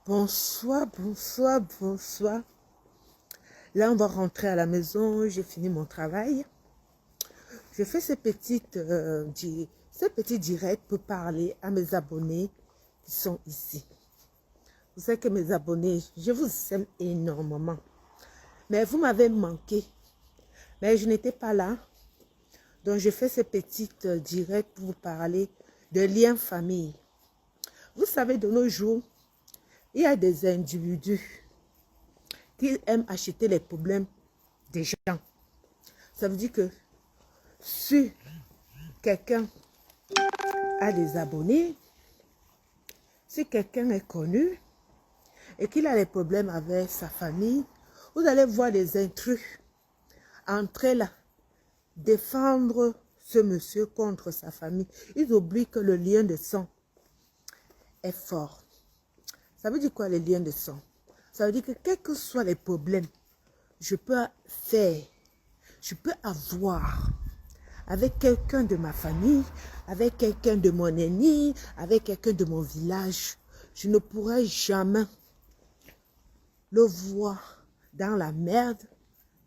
Bonsoir, bonsoir, bonsoir. Là, on va rentrer à la maison. J'ai fini mon travail. Je fais ce petit direct pour parler à mes abonnés qui sont ici. Vous savez que mes abonnés, je vous aime énormément. Mais vous m'avez manqué. Mais je n'étais pas là. Donc, je fais ce petit direct pour vous parler de liens famille. Vous savez, de nos jours, il y a des individus qui aiment acheter les problèmes des gens. Ça veut dire que si quelqu'un a des abonnés, si quelqu'un est connu et qu'il a des problèmes avec sa famille, vous allez voir des intrus entrer là, défendre ce monsieur contre sa famille. Ils oublient que le lien de sang est fort. Ça veut dire quoi, les liens de sang? Ça veut dire que quels que soient les problèmes, je peux avoir avec quelqu'un de ma famille, avec quelqu'un de mon ennemi, avec quelqu'un de mon village. Je ne pourrai jamais le voir dans la merde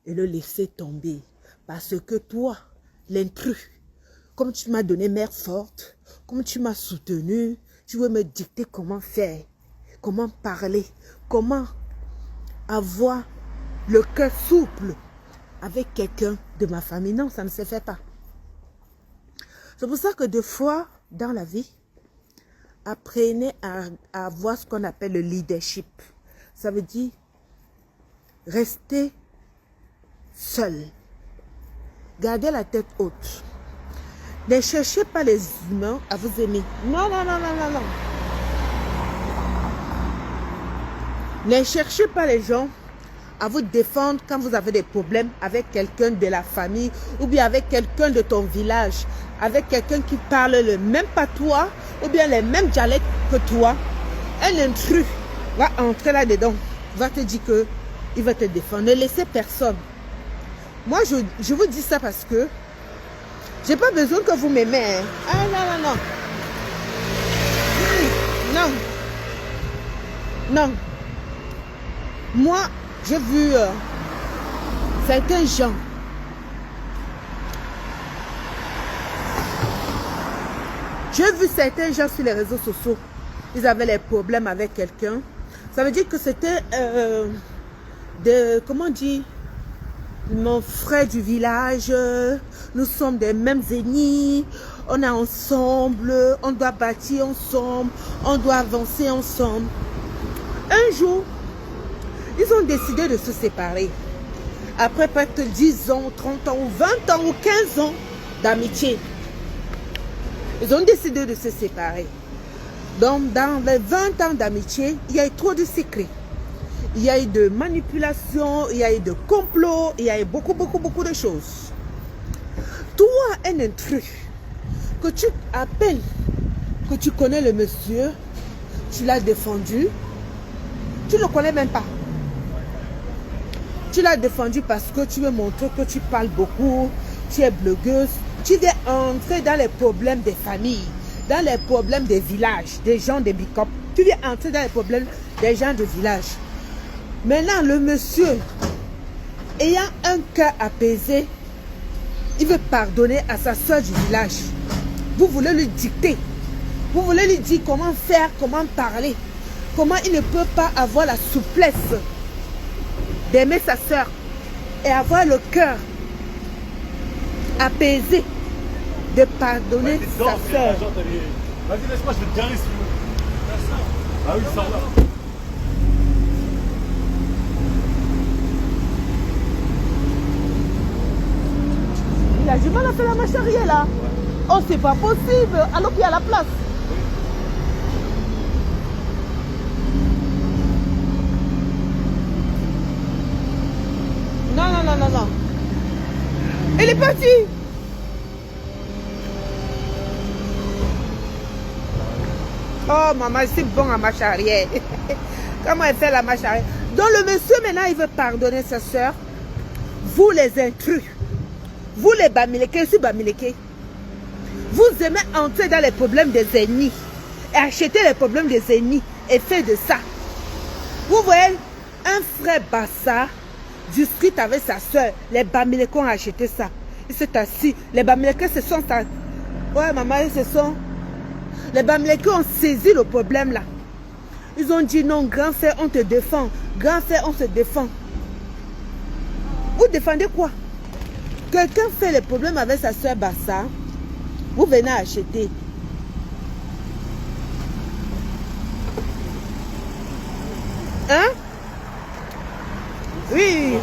et le laisser tomber. Parce que toi, l'intrus, comme tu m'as donné mère forte, comme tu m'as soutenu, tu veux me dicter comment faire, comment parler, comment avoir le cœur souple avec quelqu'un de ma famille. Non, ça ne se fait pas. C'est pour ça que deux fois dans la vie, apprenez à avoir ce qu'on appelle le leadership. Ça veut dire rester seul. Gardez la tête haute. Ne cherchez pas les humains à vous aimer. Non, non, non, non, non, non. Ne cherchez pas les gens à vous défendre quand vous avez des problèmes avec quelqu'un de la famille ou bien avec quelqu'un de ton village, avec quelqu'un qui parle le même patois ou bien les mêmes dialectes que toi. Un intrus va entrer là-dedans, va te dire qu'il va te défendre. Ne laissez personne. Moi, je vous dis ça parce que j'ai pas besoin que vous m'aimez. Hein. Ah non, non, non. Non. Moi, j'ai vu certains gens. J'ai vu certains gens sur les réseaux sociaux. Ils avaient des problèmes avec quelqu'un. Ça veut dire que c'était comment dire, mon frère du village. Nous sommes des mêmes ennemis. On est ensemble. On doit bâtir ensemble. On doit avancer ensemble. Un jour, ils ont décidé de se séparer. Après peut-être 10 ans, 30 ans, ou 20 ans, ou 15 ans d'amitié. Ils ont décidé de se séparer. Donc, dans les 20 ans d'amitié, il y a eu trop de secrets. Il y a eu de manipulation, il y a eu de complot, il y a eu beaucoup de choses. Toi, un intrus, que tu appelles, que tu connais le monsieur, tu l'as défendu, tu ne le connais même pas. Tu l'as défendu parce que tu veux montrer que tu parles beaucoup, tu es blogueuse. Tu viens entrer dans les problèmes des familles, dans les problèmes des villages, des gens des bicop. Tu viens entrer dans les problèmes des gens de village. Maintenant, le monsieur, ayant un cœur apaisé, il veut pardonner à sa soeur du village. Vous voulez lui dicter. Vous voulez lui dire comment faire, comment parler. Comment il ne peut pas avoir la souplesse d'aimer sa soeur et avoir le cœur apaisé de pardonner sa soeur. Vas-y, laisse-moi, je vais te garer si tu veux. Ah oui, sors là. Il a du mal à faire la marche arrière là. Oh, c'est pas possible, alors qu'il y a la place. Non, non, non, non, non. Il est parti. Oh, maman, c'est bon à marche arrière. Comment elle fait la marche arrière? Donc, le monsieur, maintenant, il veut pardonner sa soeur. Vous, les intrus. Vous, les Bamileke, je suis Bamileke. Vous aimez entrer dans les problèmes des ennemis. Et acheter les problèmes des ennemis. Et faire de ça Vous voyez, un frère Bassa discute avec sa soeur. Les Bamilekons ont acheté ça. Il s'est assis. Les Bamilekons se sont... Ouais, maman, ils se sont... Les Bamilekons ont saisi le problème là. Ils ont dit non, grand frère, on te défend. Grand frère, on se défend. Vous défendez quoi? Quelqu'un fait le problème avec sa soeur Bassa. Vous venez acheter. Hein? Oui.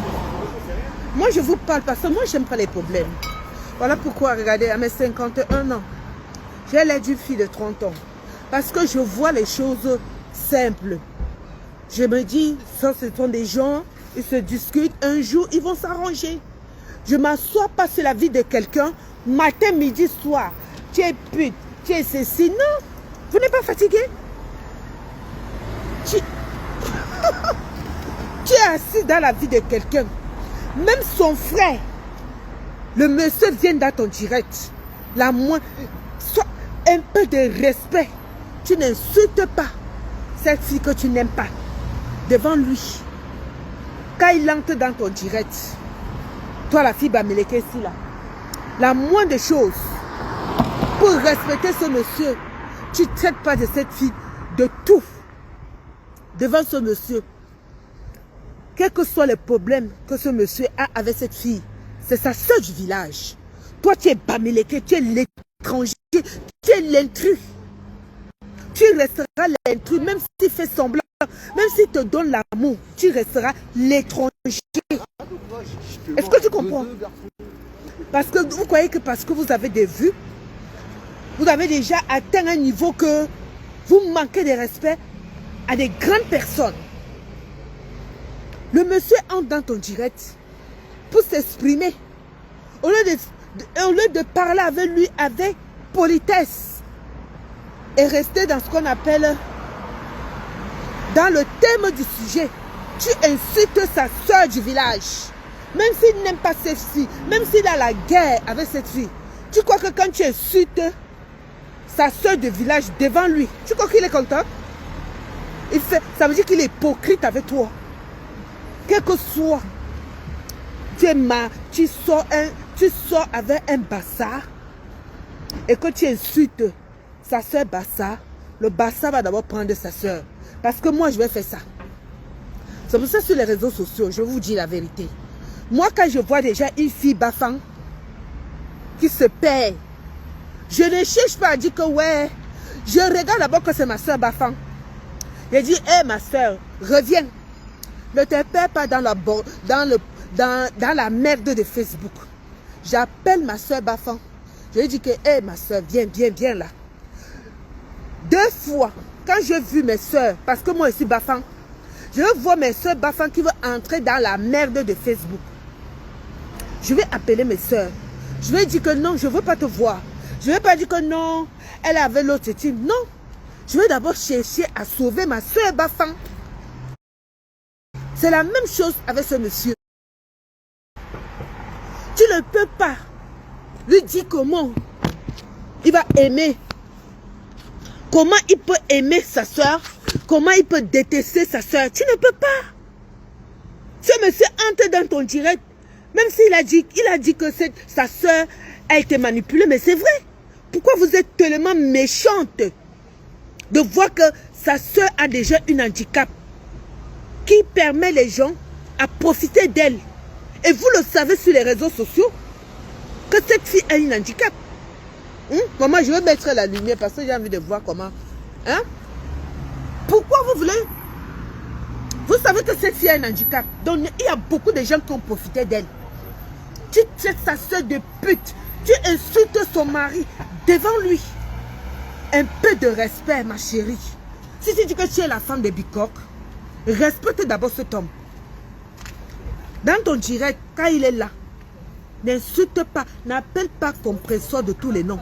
Moi, je vous parle parce que moi, j'aime pas les problèmes. Voilà pourquoi, regardez, à mes 51 ans, j'ai l'air d'une fille de 30 ans. Parce que je vois les choses simples. Je me dis, ça, ce sont des gens, ils se discutent, un jour, ils vont s'arranger. Je ne m'assois pas sur la vie de quelqu'un, matin, midi, soir. Tu es pute, tu es ceci. Non, vous n'êtes pas fatigué? Tu es assis dans la vie de quelqu'un. Même son frère, le monsieur vient dans ton direct. La moins, sois un peu de respect. Tu n'insultes pas cette fille que tu n'aimes pas devant lui. Quand il entre dans ton direct, toi la fille Bamileke ici là, la moindre chose pour respecter ce monsieur, tu ne traites pas de cette fille de tout devant ce monsieur. Quel que soit le problème que ce monsieur a avec cette fille, c'est sa soeur du village. Toi, tu es Bamileke, tu es l'étranger, tu es l'intrus. Tu resteras l'intrus, même s'il fait semblant, même s'il te donne l'amour, tu resteras l'étranger. Est-ce que tu comprends? Parce que vous croyez que parce que vous avez des vues, vous avez déjà atteint un niveau que vous manquez de respect à des grandes personnes. Le monsieur entre dans ton direct pour s'exprimer. Au lieu de parler avec lui avec politesse et rester dans ce qu'on appelle dans le thème du sujet, tu insultes sa soeur du village. Même s'il n'aime pas cette fille, même s'il a la guerre avec cette fille, tu crois que quand tu insultes sa soeur du village devant lui, tu crois qu'il est content? Ça veut dire qu'il est hypocrite avec toi. Quel que soit, tu sors avec un Bassa et que tu insultes sa soeur Bassa, le Bassa va d'abord prendre sa soeur. Parce que moi, je vais faire ça. C'est pour ça sur les réseaux sociaux, je vous dis la vérité. Moi, quand je vois déjà une fille Bafang qui se perd, je ne cherche pas à dire que ouais, je regarde d'abord que c'est ma soeur Bafang. Je dis, hé ma soeur, reviens. Ne te perds pas dans la merde de Facebook. J'appelle ma soeur Bafang. Je lui dis que, hé ma soeur, viens là. 2 fois, quand j'ai vu mes soeurs, parce que moi aussi Bafang, je vois mes soeurs Bafang qui veulent entrer dans la merde de Facebook. Je vais appeler mes soeurs. Je vais dire que non, je ne veux pas te voir. Je ne vais pas dire que non, elle avait l'autre team. Non. Je vais d'abord chercher à sauver ma soeur Bafang. C'est la même chose avec ce monsieur. Tu ne peux pas lui dire comment il va aimer. Comment il peut aimer sa soeur. Comment il peut détester sa soeur. Tu ne peux pas. Ce monsieur entre dans ton direct. Même s'il a dit que sa soeur a été manipulée. Mais c'est vrai. Pourquoi vous êtes tellement méchante de voir que sa soeur a déjà un handicap qui permet les gens à profiter d'elle. Et vous le savez sur les réseaux sociaux que cette fille a un handicap. Maman, je vais mettre la lumière parce que j'ai envie de voir comment. Hein? Pourquoi vous voulez? Vous savez que cette fille a un handicap. Donc il y a beaucoup de gens qui ont profité d'elle. Tu traites sa soeur de pute. Tu insultes son mari devant lui. Un peu de respect, ma chérie. Si tu dis que tu es la femme de Bicoque, respecte d'abord cet homme. Dans ton direct, quand il est là, n'insulte pas, n'appelle pas compresseur de tous les noms.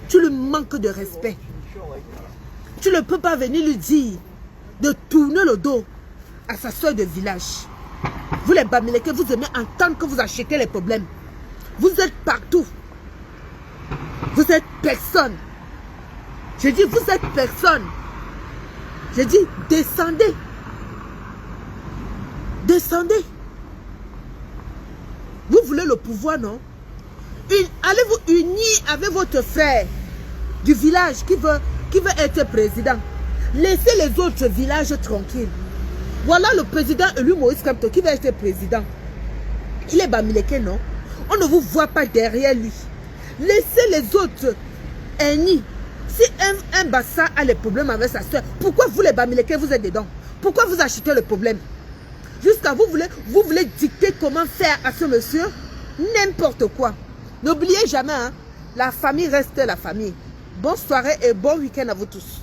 Tu lui manques de respect. Tu ne peux pas venir lui dire de tourner le dos à sa soeur de village. Vous les Bamileke, vous aimez entendre que vous achetez les problèmes. Vous êtes partout. Vous êtes personne. Je dis, vous êtes personne. Je dis, descendez. Descendez. Vous voulez le pouvoir, non? Allez vous unir avec votre frère du village qui veut être président. Laissez les autres villages tranquilles. Voilà le président élu Moïse Kamto qui va être président. Il est Bamileke, non? On ne vous voit pas derrière lui. Laissez les autres ennemis. Si un Bassa a les problèmes avec sa soeur, pourquoi vous les Bamileke vous êtes dedans? Pourquoi vous achetez le problème? Jusqu'à vous voulez dicter comment faire à ce monsieur? N'importe quoi. N'oubliez jamais, hein, la famille reste la famille. Bonne soirée et bon week-end à vous tous.